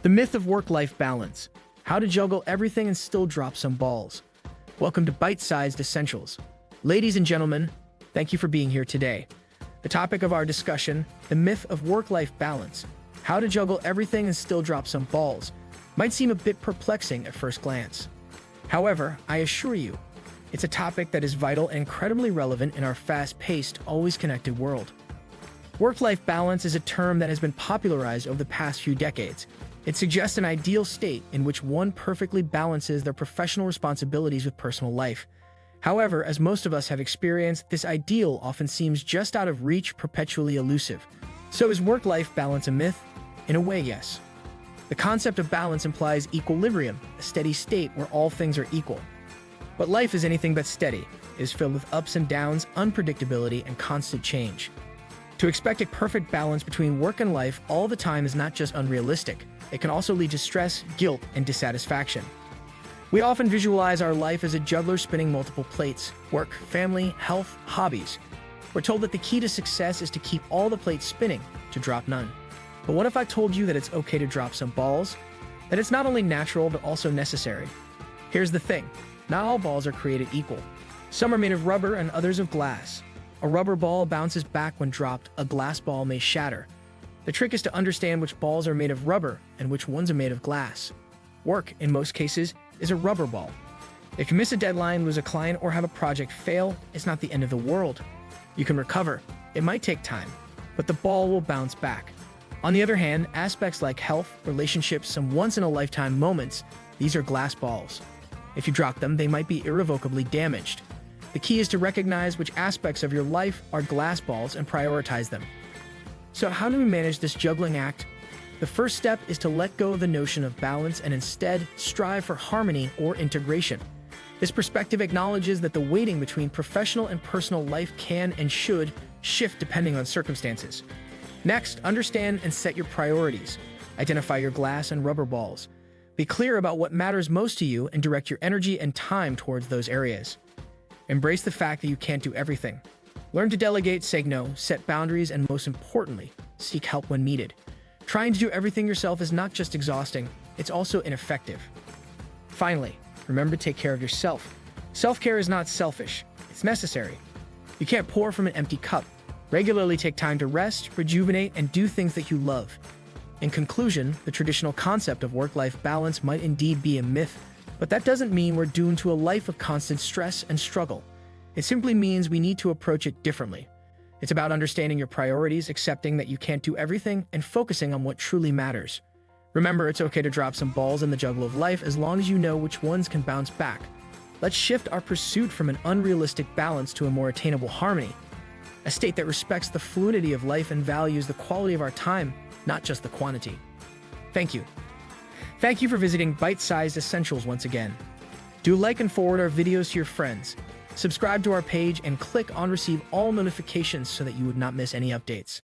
The myth of work-life balance. How to juggle everything and still drop some balls. Welcome to Bite-Sized Essentials. Ladies and gentlemen, thank you for being here today. The topic of our discussion, the myth of work-life balance. How to juggle everything and still drop some balls, might seem a bit perplexing at first glance. However, I assure you, it's a topic that is vital and incredibly relevant in our fast-paced, always connected world. Work-life balance is a term that has been popularized over the past few decades. It suggests an ideal state in which one perfectly balances their professional responsibilities with personal life. However, as most of us have experienced, this ideal often seems just out of reach, perpetually elusive. So is work-life balance a myth? In a way, yes. The concept of balance implies equilibrium, a steady state where all things are equal. But life is anything but steady. It is filled with ups and downs, unpredictability, and constant change. To expect a perfect balance between work and life all the time is not just unrealistic. It can also lead to stress, guilt, and dissatisfaction. We often visualize our life as a juggler spinning multiple plates: work, family, health, hobbies. We're told that the key to success is to keep all the plates spinning, to drop none. But what if I told you that it's okay to drop some balls? That it's not only natural, but also necessary. Here's the thing. Not all balls are created equal. Some are made of rubber and others of glass. A rubber ball bounces back when dropped, a glass ball may shatter. The trick is to understand which balls are made of rubber and which ones are made of glass. Work, in most cases, is a rubber ball. If you miss a deadline, lose a client, or have a project fail, it's not the end of the world. You can recover. It might take time, but the ball will bounce back. On the other hand, aspects like health, relationships, some once-in-a-lifetime moments, these are glass balls. If you drop them, they might be irrevocably damaged. The key is to recognize which aspects of your life are glass balls and prioritize them. So how do we manage this juggling act? The first step is to let go of the notion of balance and instead strive for harmony or integration. This perspective acknowledges that the weighting between professional and personal life can and should shift depending on circumstances. Next, understand and set your priorities. Identify your glass and rubber balls. Be clear about what matters most to you and direct your energy and time towards those areas. Embrace the fact that you can't do everything. Learn to delegate, say no, set boundaries, and most importantly, seek help when needed. Trying to do everything yourself is not just exhausting, it's also ineffective. Finally, remember to take care of yourself. Self-care is not selfish, it's necessary. You can't pour from an empty cup. Regularly take time to rest, rejuvenate, and do things that you love. In conclusion, the traditional concept of work-life balance might indeed be a myth, but that doesn't mean we're doomed to a life of constant stress and struggle. It simply means we need to approach it differently. It's about understanding your priorities, accepting that you can't do everything, and focusing on what truly matters. Remember, it's okay to drop some balls in the juggle of life as long as you know which ones can bounce back. Let's shift our pursuit from an unrealistic balance to a more attainable harmony, a state that respects the fluidity of life and values the quality of our time, not just the quantity. Thank you. Thank you for visiting Bite-Sized Essentials once again. Do like and forward our videos to your friends. Subscribe to our page and click on receive all notifications so that you would not miss any updates.